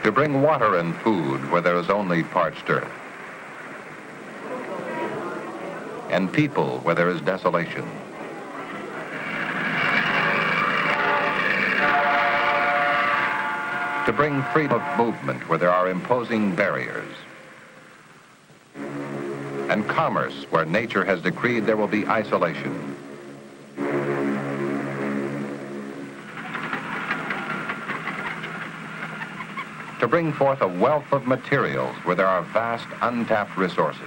to bring water and food where there is only parched earth, and people where there is desolation. To bring freedom of movement where there are imposing barriers, and commerce where nature has decreed there will be isolation. To bring forth a wealth of materials where there are vast untapped resources,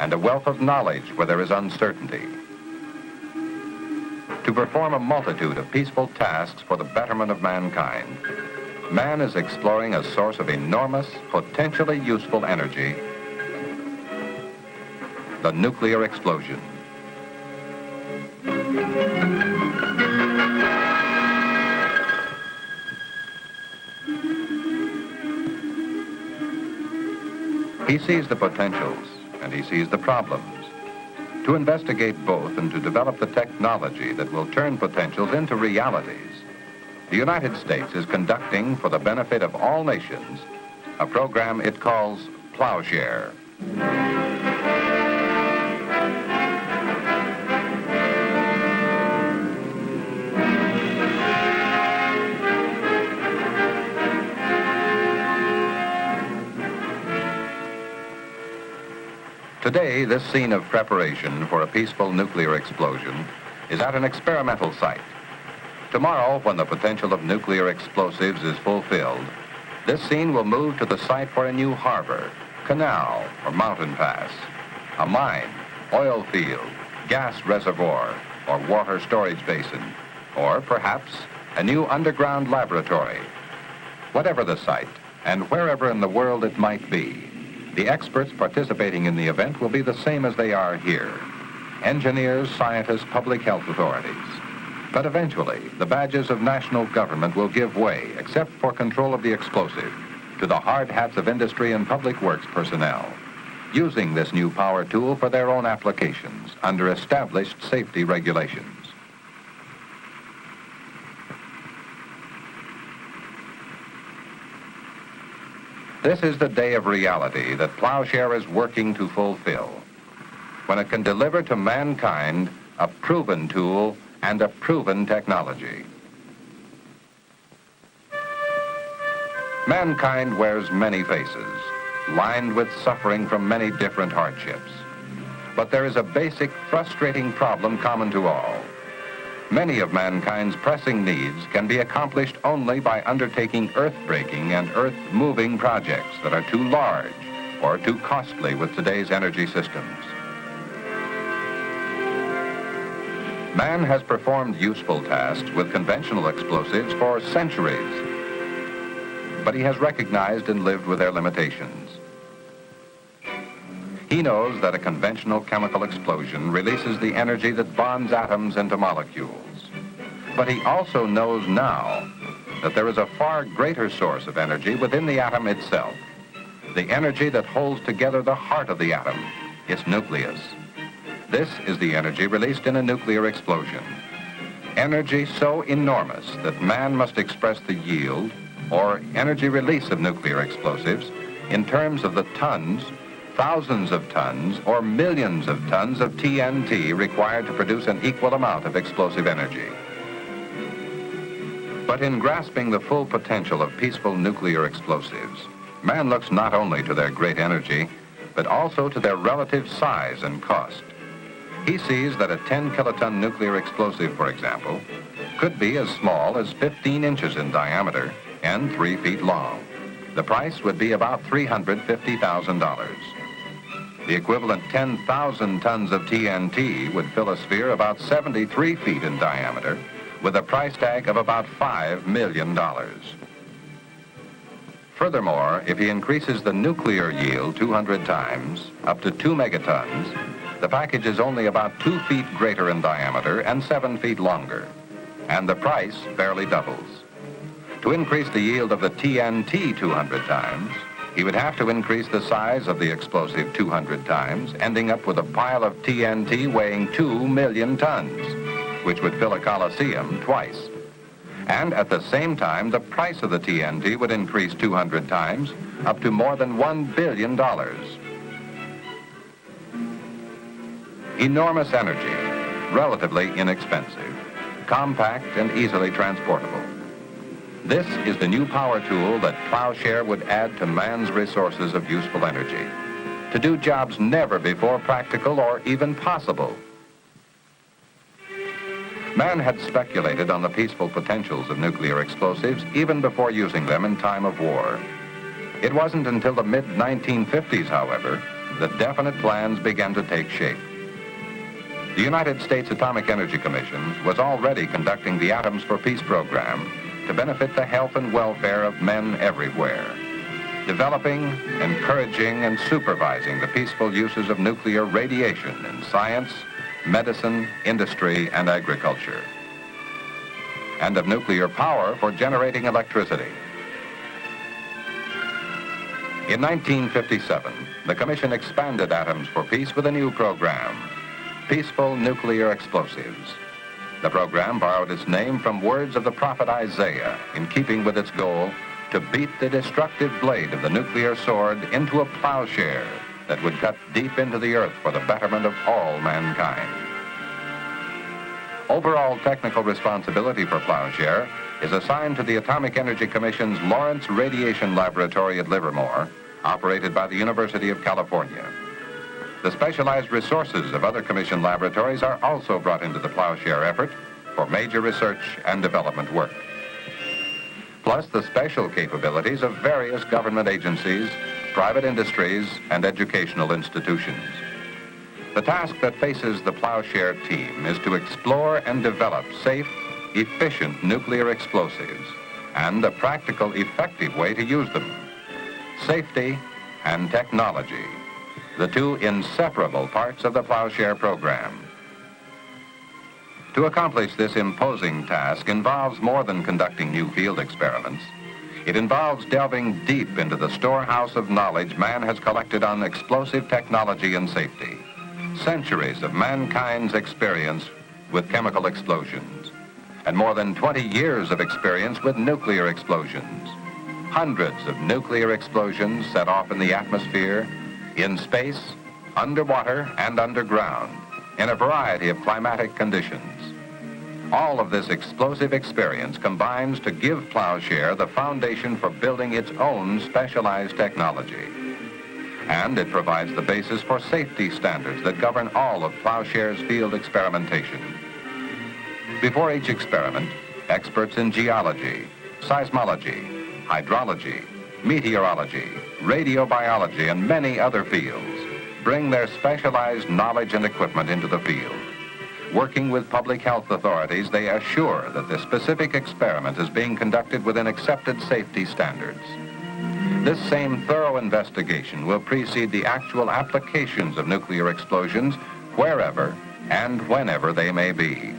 and a wealth of knowledge where there is uncertainty. To perform a multitude of peaceful tasks for the betterment of mankind, man is exploring a source of enormous, potentially useful energy, the nuclear explosion. He sees the potentials and he sees the problems. To investigate both and to develop the technology that will turn potentials into realities, the United States is conducting, for the benefit of all nations, a program it calls Plowshare. Today, this scene of preparation for a peaceful nuclear explosion is at an experimental site. Tomorrow, when the potential of nuclear explosives is fulfilled, this scene will move to the site for a new harbor, canal, or mountain pass, a mine, oil field, gas reservoir, or water storage basin, or perhaps a new underground laboratory. Whatever the site, and wherever in the world it might be, the experts participating in the event will be the same as they are here: engineers, scientists, public health authorities. But eventually, the badges of national government will give way, except for control of the explosive, to the hard hats of industry and public works personnel, using this new power tool for their own applications under established safety regulations. This is the day of reality that Plowshare is working to fulfill, when it can deliver to mankind a proven tool and a proven technology. Mankind wears many faces, lined with suffering from many different hardships. But there is a basic, frustrating problem common to all. Many of mankind's pressing needs can be accomplished only by undertaking earth-breaking and earth-moving projects that are too large or too costly with today's energy systems. Man has performed useful tasks with conventional explosives for centuries, but he has recognized and lived with their limitations. He knows that a conventional chemical explosion releases the energy that bonds atoms into molecules. But he also knows now that there is a far greater source of energy within the atom itself, the energy that holds together the heart of the atom, its nucleus. This is the energy released in a nuclear explosion. Energy so enormous that man must express the yield, or energy release of nuclear explosives, in terms of the tons, thousands of tons, or millions of tons of TNT required to produce an equal amount of explosive energy. But in grasping the full potential of peaceful nuclear explosives, man looks not only to their great energy, but also to their relative size and cost. He sees that a 10-kiloton nuclear explosive, for example, could be as small as 15 inches in diameter and 3 feet long. The price would be about $350,000. The equivalent 10,000 tons of TNT would fill a sphere about 73 feet in diameter, with a price tag of about $5 million. Furthermore, if he increases the nuclear yield 200 times, up to 2 megatons, the package is only about 2 feet greater in diameter and 7 feet longer, and the price barely doubles. To increase the yield of the TNT 200 times, he would have to increase the size of the explosive 200 times, ending up with a pile of TNT weighing 2 million tons, which would fill a coliseum twice. And at the same time, the price of the TNT would increase 200 times, up to more than $1 billion. Enormous energy, relatively inexpensive, compact and easily transportable. This is the new power tool that Plowshare would add to man's resources of useful energy, to do jobs never before practical or even possible. Man had speculated on the peaceful potentials of nuclear explosives even before using them in time of war. It wasn't until the mid-1950s, however, that definite plans began to take shape. The United States Atomic Energy Commission was already conducting the Atoms for Peace program to benefit the health and welfare of men everywhere, developing, encouraging, and supervising the peaceful uses of nuclear radiation in science, medicine, industry, and agriculture, and of nuclear power for generating electricity. In 1957, the Commission expanded Atoms for Peace with a new program, Peaceful Nuclear Explosives. The program borrowed its name from words of the prophet Isaiah, in keeping with its goal to beat the destructive blade of the nuclear sword into a plowshare that would cut deep into the earth for the betterment of all mankind. Overall technical responsibility for Plowshare is assigned to the Atomic Energy Commission's Lawrence Radiation Laboratory at Livermore, operated by the University of California. The specialized resources of other Commission laboratories are also brought into the Plowshare effort for major research and development work, plus the special capabilities of various government agencies, private industries, and educational institutions. The task that faces the Plowshare team is to explore and develop safe, efficient nuclear explosives and a practical, effective way to use them. Safety and technology, the two inseparable parts of the Plowshare program. To accomplish this imposing task involves more than conducting new field experiments. It involves delving deep into the storehouse of knowledge man has collected on explosive technology and safety. Centuries of mankind's experience with chemical explosions, and more than 20 years of experience with nuclear explosions. Hundreds of nuclear explosions set off in the atmosphere, in space, underwater, and underground, in a variety of climatic conditions. All of this explosive experience combines to give Plowshare the foundation for building its own specialized technology. And it provides the basis for safety standards that govern all of Plowshare's field experimentation. Before each experiment, experts in geology, seismology, hydrology, meteorology, radiobiology, and many other fields bring their specialized knowledge and equipment into the field. Working with public health authorities, they assure that the specific experiment is being conducted within accepted safety standards. This same thorough investigation will precede the actual applications of nuclear explosions wherever and whenever they may be.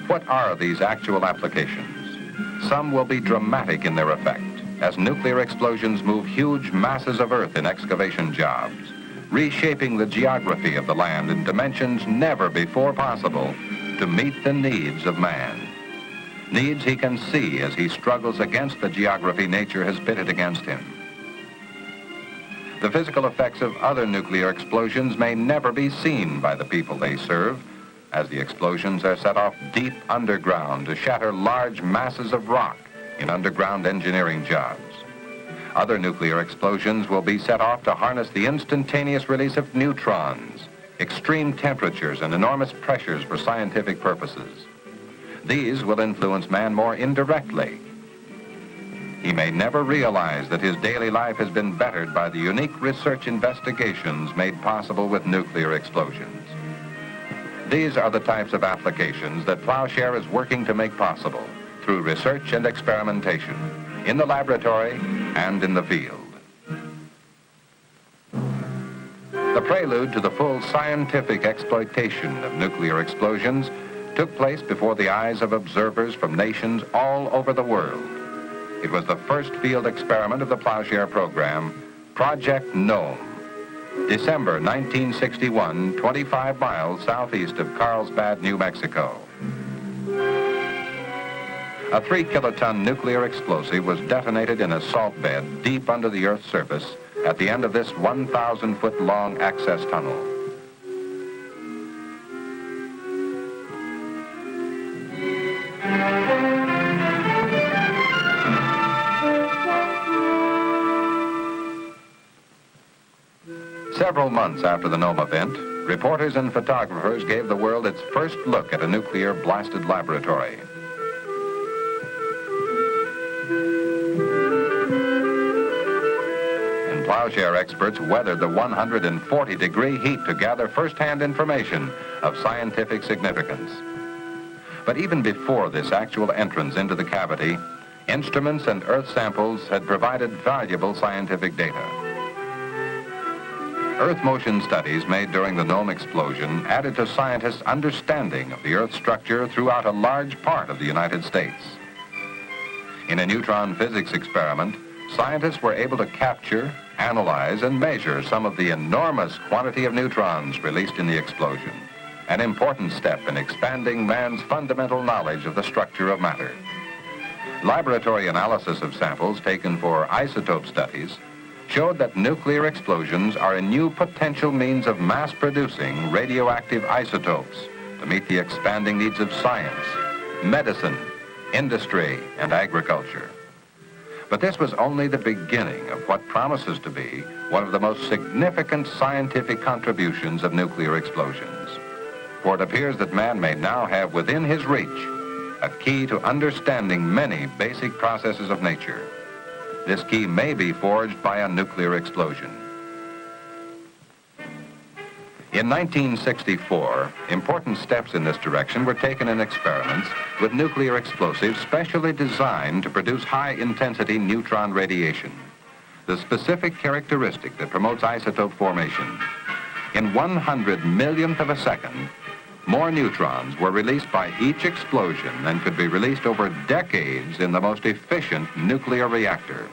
What are these actual applications? Some will be dramatic in their effect, as nuclear explosions move huge masses of earth in excavation jobs, reshaping the geography of the land in dimensions never before possible to meet the needs of man. Needs he can see as he struggles against the geography nature has pitted against him. The physical effects of other nuclear explosions may never be seen by the people they serve, as the explosions are set off deep underground to shatter large masses of rock in underground engineering jobs. Other nuclear explosions will be set off to harness the instantaneous release of neutrons, extreme temperatures, and enormous pressures for scientific purposes. These will influence man more indirectly. He may never realize that his daily life has been bettered by the unique research investigations made possible with nuclear explosions. These are the types of applications that Plowshare is working to make possible through research and experimentation, in the laboratory and in the field. The prelude to the full scientific exploitation of nuclear explosions took place before the eyes of observers from nations all over the world. It was the first field experiment of the Plowshare program, Project Gnome. December 1961, 25 miles southeast of Carlsbad, New Mexico. A 3-kiloton nuclear explosive was detonated in a salt bed deep under the Earth's surface at the end of this 1,000-foot-long access tunnel. Several months after the Nome event, reporters and photographers gave the world its first look at a nuclear blasted laboratory. And Plowshare experts weathered the 140-degree heat to gather first-hand information of scientific significance. But even before this actual entrance into the cavity, instruments and Earth samples had provided valuable scientific data. Earth motion studies made during the Nome explosion added to scientists' understanding of the Earth's structure throughout a large part of the United States. In a neutron physics experiment, scientists were able to capture, analyze, and measure some of the enormous quantity of neutrons released in the explosion, an important step in expanding man's fundamental knowledge of the structure of matter. Laboratory analysis of samples taken for isotope studies showed that nuclear explosions are a new potential means of mass-producing radioactive isotopes to meet the expanding needs of science, medicine, industry, and agriculture. But this was only the beginning of what promises to be one of the most significant scientific contributions of nuclear explosions. For it appears that man may now have within his reach a key to understanding many basic processes of nature. This key may be forged by a nuclear explosion. In 1964, important steps in this direction were taken in experiments with nuclear explosives specially designed to produce high-intensity neutron radiation, the specific characteristic that promotes isotope formation. In 100 millionth of a second, more neutrons were released by each explosion than could be released over decades in the most efficient nuclear reactor.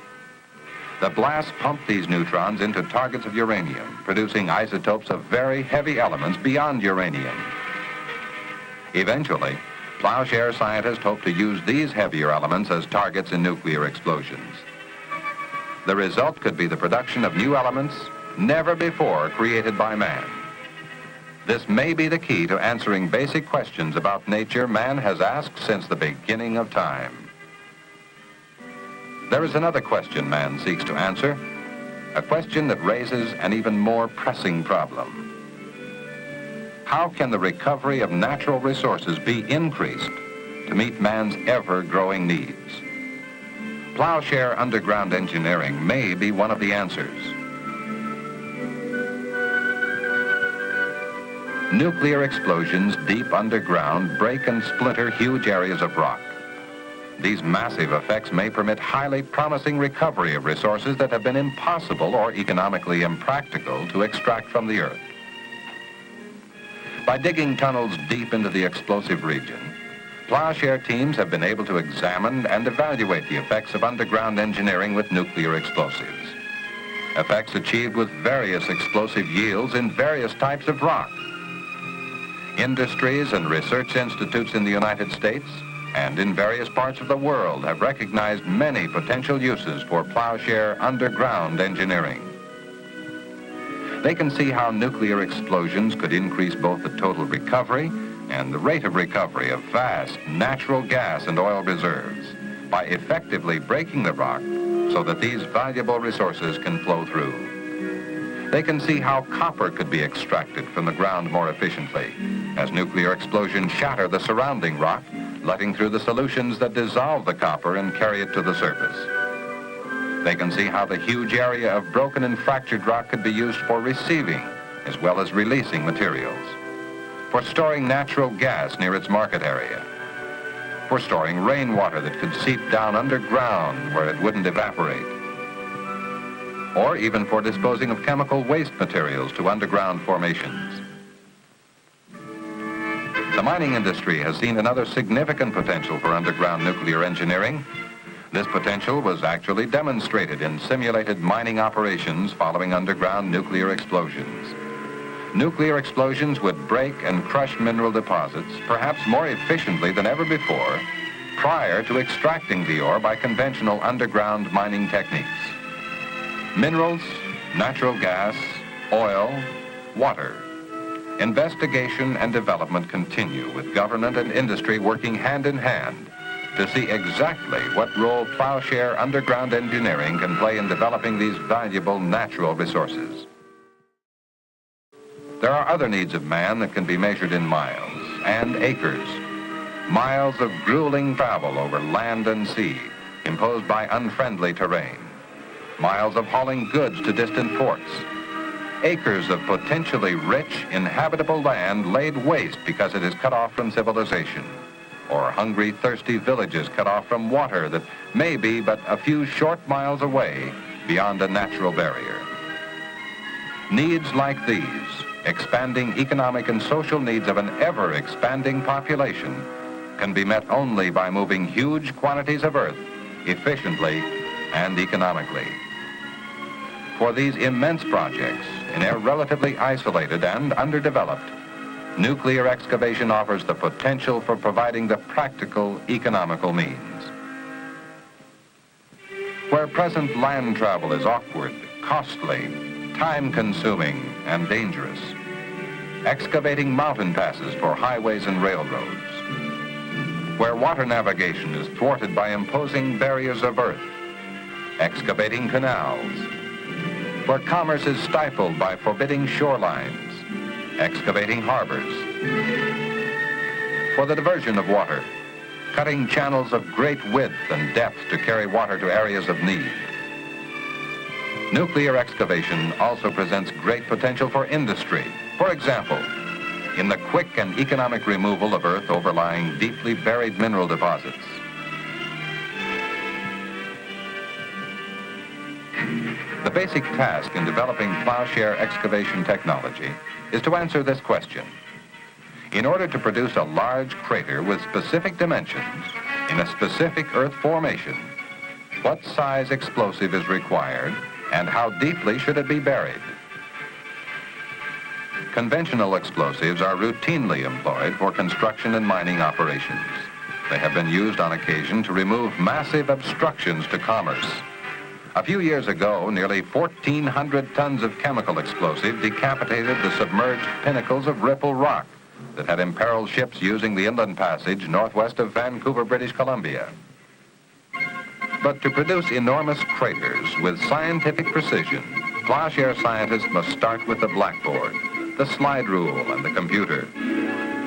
The blast pumped these neutrons into targets of uranium, producing isotopes of very heavy elements beyond uranium. Eventually, Plowshare scientists hope to use these heavier elements as targets in nuclear explosions. The result could be the production of new elements never before created by man. This may be the key to answering basic questions about nature man has asked since the beginning of time. There is another question man seeks to answer, a question that raises an even more pressing problem. How can the recovery of natural resources be increased to meet man's ever-growing needs? Plowshare underground engineering may be one of the answers. Nuclear explosions deep underground break and splinter huge areas of rock. These massive effects may permit highly promising recovery of resources that have been impossible or economically impractical to extract from the Earth. By digging tunnels deep into the explosive region, Plowshare teams have been able to examine and evaluate the effects of underground engineering with nuclear explosives. Effects achieved with various explosive yields in various types of rock. Industries and research institutes in the United States and in various parts of the world have recognized many potential uses for Plowshare underground engineering. They can see how nuclear explosions could increase both the total recovery and the rate of recovery of vast natural gas and oil reserves by effectively breaking the rock so that these valuable resources can flow through. They can see how copper could be extracted from the ground more efficiently as nuclear explosions shatter the surrounding rock, letting through the solutions that dissolve the copper and carry it to the surface. They can see how the huge area of broken and fractured rock could be used for receiving as well as releasing materials, for storing natural gas near its market area, for storing rainwater that could seep down underground where it wouldn't evaporate, or even for disposing of chemical waste materials to underground formations. The mining industry has seen another significant potential for underground nuclear engineering. This potential was actually demonstrated in simulated mining operations following underground nuclear explosions. Nuclear explosions would break and crush mineral deposits, perhaps more efficiently than ever before, prior to extracting the ore by conventional underground mining techniques. Minerals, natural gas, oil, water. Investigation and development continue with government and industry working hand in hand to see exactly what role Plowshare underground engineering can play in developing these valuable natural resources. There are other needs of man that can be measured in miles and acres. Miles of grueling travel over land and sea imposed by unfriendly terrain. Miles of hauling goods to distant ports. Acres of potentially rich, inhabitable land laid waste because it is cut off from civilization. Or hungry, thirsty villages cut off from water that may be but a few short miles away beyond a natural barrier. Needs like these, expanding economic and social needs of an ever-expanding population, can be met only by moving huge quantities of earth efficiently and economically. For these immense projects, in a relatively isolated and underdeveloped, nuclear excavation offers the potential for providing the practical, economical means. Where present land travel is awkward, costly, time-consuming, and dangerous, excavating mountain passes for highways and railroads. Where water navigation is thwarted by imposing barriers of earth, excavating canals. Where commerce is stifled by forbidding shorelines, excavating harbors. For the diversion of water, cutting channels of great width and depth to carry water to areas of need. Nuclear excavation also presents great potential for industry. For example, in the quick and economic removal of earth overlying deeply buried mineral deposits. The basic task in developing Plowshare excavation technology is to answer this question. In order to produce a large crater with specific dimensions in a specific earth formation, what size explosive is required and how deeply should it be buried? Conventional explosives are routinely employed for construction and mining operations. They have been used on occasion to remove massive obstructions to commerce. A few years ago, nearly 1,400 tons of chemical explosive decapitated the submerged pinnacles of Ripple Rock that had imperiled ships using the inland passage northwest of Vancouver, British Columbia. But to produce enormous craters with scientific precision, Plowshare scientists must start with the blackboard, the slide rule, and the computer.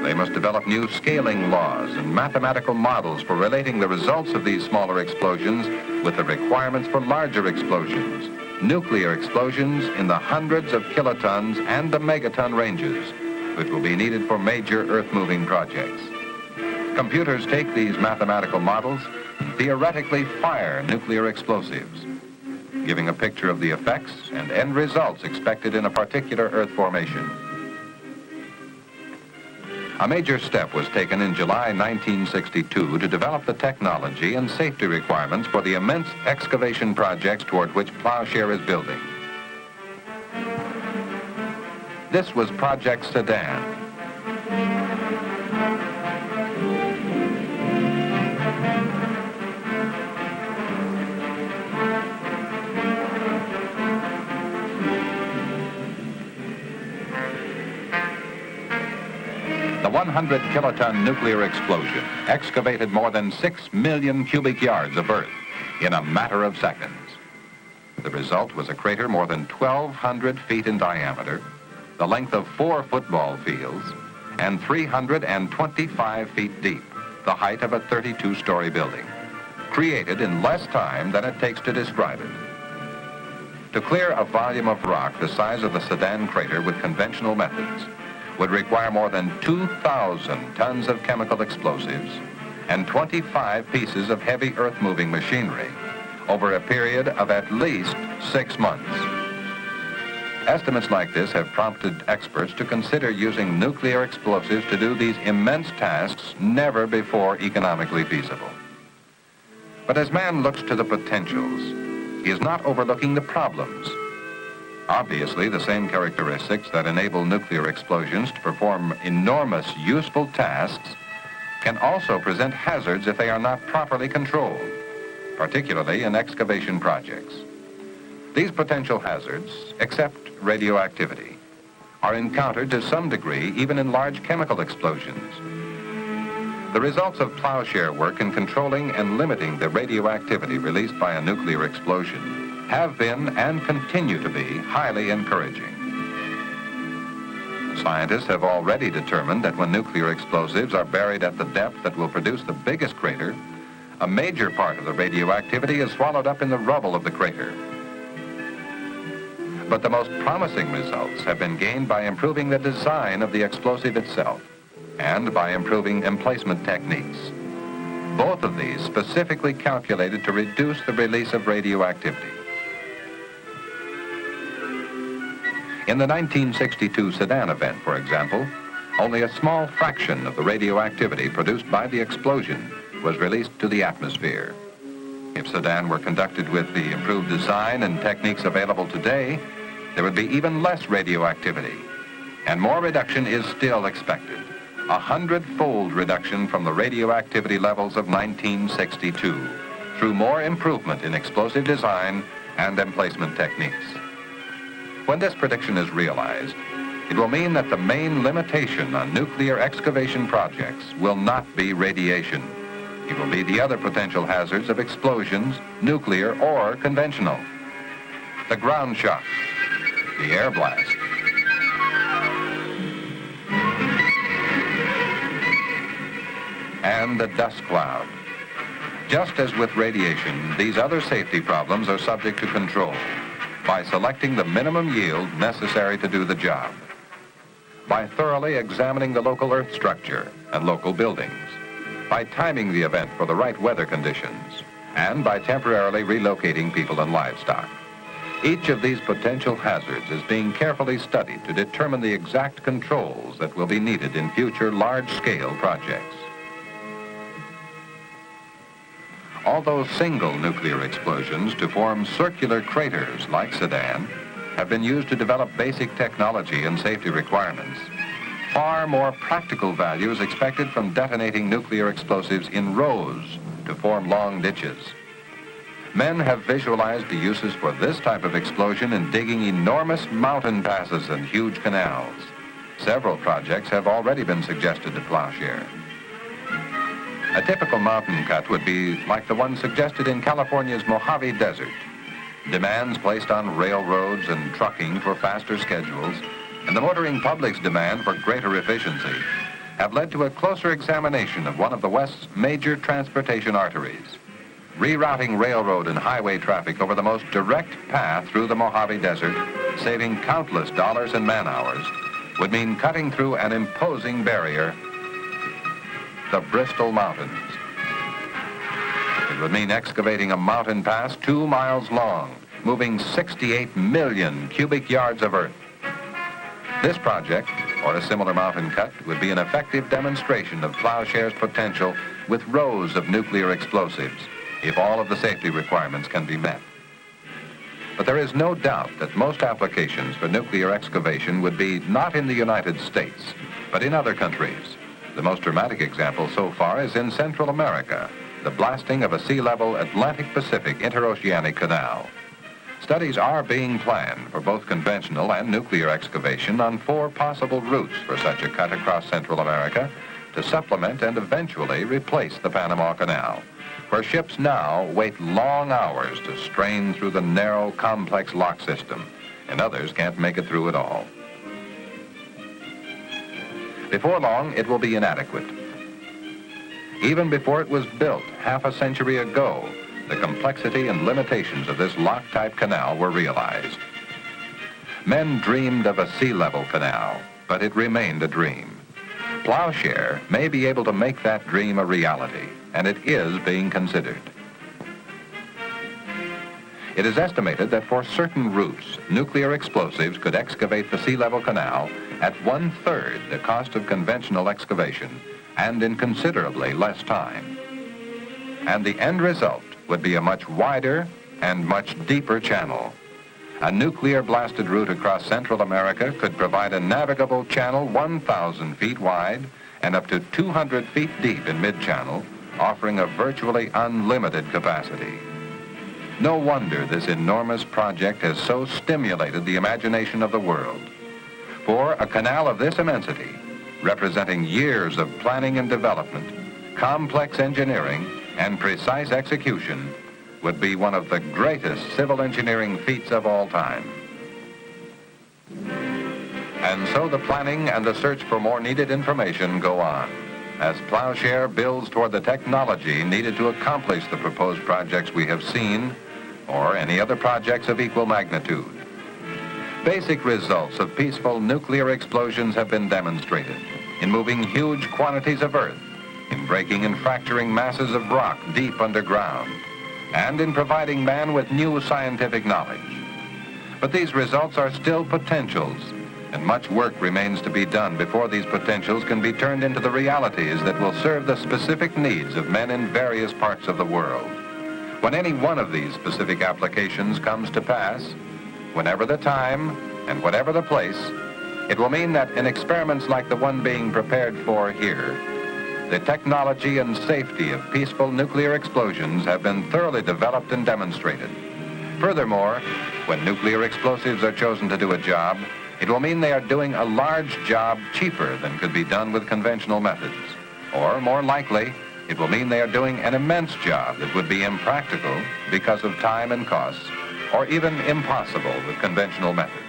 They must develop new scaling laws and mathematical models for relating the results of these smaller explosions with the requirements for larger explosions, nuclear explosions in the hundreds of kilotons and the megaton ranges, which will be needed for major earth-moving projects. Computers take these mathematical models and theoretically fire nuclear explosives, giving a picture of the effects and end results expected in a particular earth formation. A major step was taken in July 1962 to develop the technology and safety requirements for the immense excavation projects toward which Plowshare is building. This was Project Sedan. The 100-kiloton nuclear explosion excavated more than 6 million cubic yards of earth in a matter of seconds. The result was a crater more than 1,200 feet in diameter, the length of 4 football fields, and 325 feet deep, the height of a 32-story building, created in less time than it takes to describe it. To clear a volume of rock the size of the Sedan crater with conventional methods would require more than 2,000 tons of chemical explosives and 25 pieces of heavy earth-moving machinery over a period of at least 6 months. Estimates like this have prompted experts to consider using nuclear explosives to do these immense tasks never before economically feasible. But as man looks to the potentials, he is not overlooking the problems. Obviously, the same characteristics that enable nuclear explosions to perform enormous, useful tasks can also present hazards if they are not properly controlled, particularly in excavation projects. These potential hazards, except radioactivity, are encountered to some degree even in large chemical explosions. The results of Plowshare work in controlling and limiting the radioactivity released by a nuclear explosion have been and continue to be highly encouraging. Scientists have already determined that when nuclear explosives are buried at the depth that will produce the biggest crater, a major part of the radioactivity is swallowed up in the rubble of the crater. But the most promising results have been gained by improving the design of the explosive itself and by improving emplacement techniques. Both of these specifically calculated to reduce the release of radioactivity. In the 1962 Sedan event, for example, only a small fraction of the radioactivity produced by the explosion was released to the atmosphere. If Sedan were conducted with the improved design and techniques available today, there would be even less radioactivity, and more reduction is still expected. 100-fold reduction from the radioactivity levels of 1962 through more improvement in explosive design and emplacement techniques. When this prediction is realized, it will mean that the main limitation on nuclear excavation projects will not be radiation. It will be the other potential hazards of explosions, nuclear or conventional. The ground shock, the air blast, and the dust cloud. Just as with radiation, these other safety problems are subject to control by selecting the minimum yield necessary to do the job, by thoroughly examining the local earth structure and local buildings, by timing the event for the right weather conditions, and by temporarily relocating people and livestock. Each of these potential hazards is being carefully studied to determine the exact controls that will be needed in future large-scale projects. Although single nuclear explosions to form circular craters like Sedan have been used to develop basic technology and safety requirements, far more practical value is expected from detonating nuclear explosives in rows to form long ditches. Men have visualized the uses for this type of explosion in digging enormous mountain passes and huge canals. Several projects have already been suggested to Plowshare. A typical mountain cut would be like the one suggested in California's Mojave Desert. Demands placed on railroads and trucking for faster schedules, and the motoring public's demand for greater efficiency have led to a closer examination of one of the West's major transportation arteries. Rerouting railroad and highway traffic over the most direct path through the Mojave Desert, saving countless dollars and man-hours, would mean cutting through an imposing barrier, the Bristol Mountains. It would mean excavating a mountain pass 2 miles long, moving 68 million cubic yards of earth. This project, or a similar mountain cut, would be an effective demonstration of Plowshare's potential with rows of nuclear explosives, if all of the safety requirements can be met. But there is no doubt that most applications for nuclear excavation would be not in the United States, but in other countries. The most dramatic example so far is in Central America, the blasting of a sea-level Atlantic-Pacific interoceanic canal. Studies are being planned for both conventional and nuclear excavation on 4 possible routes for such a cut across Central America to supplement and eventually replace the Panama Canal, where ships now wait long hours to strain through the narrow, complex lock system, and others can't make it through at all. Before long, it will be inadequate. Even before it was built half a century ago, the complexity and limitations of this lock-type canal were realized. Men dreamed of a sea-level canal, but it remained a dream. Plowshare may be able to make that dream a reality, and it is being considered. It is estimated that for certain routes, nuclear explosives could excavate the sea-level canal at 1/3 the cost of conventional excavation and in considerably less time. And the end result would be a much wider and much deeper channel. A nuclear-blasted route across Central America could provide a navigable channel 1,000 feet wide and up to 200 feet deep in mid-channel, offering a virtually unlimited capacity. No wonder this enormous project has so stimulated the imagination of the world. For a canal of this immensity, representing years of planning and development, complex engineering, and precise execution, would be one of the greatest civil engineering feats of all time. And so the planning and the search for more needed information go on, as Plowshare builds toward the technology needed to accomplish the proposed projects we have seen, or any other projects of equal magnitude. Basic results of peaceful nuclear explosions have been demonstrated in moving huge quantities of earth, in breaking and fracturing masses of rock deep underground, and in providing man with new scientific knowledge. But these results are still potentials, and much work remains to be done before these potentials can be turned into the realities that will serve the specific needs of men in various parts of the world. When any one of these specific applications comes to pass, whenever the time and whatever the place, it will mean that in experiments like the one being prepared for here, the technology and safety of peaceful nuclear explosions have been thoroughly developed and demonstrated. Furthermore, when nuclear explosives are chosen to do a job, it will mean they are doing a large job cheaper than could be done with conventional methods. Or, more likely, it will mean they are doing an immense job that would be impractical because of time and costs, or even impossible with conventional methods.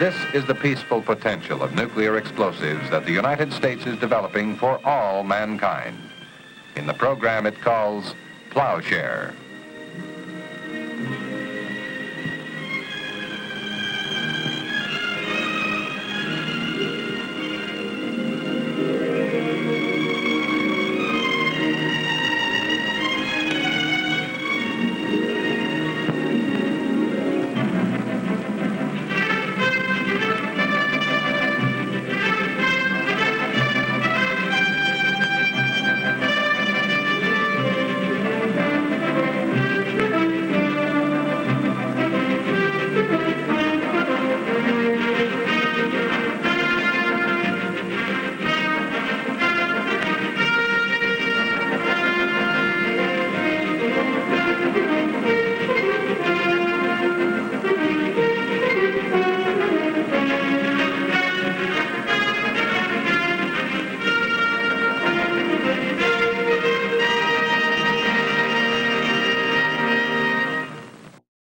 This is the peaceful potential of nuclear explosives that the United States is developing for all mankind. In the program it calls Plowshare.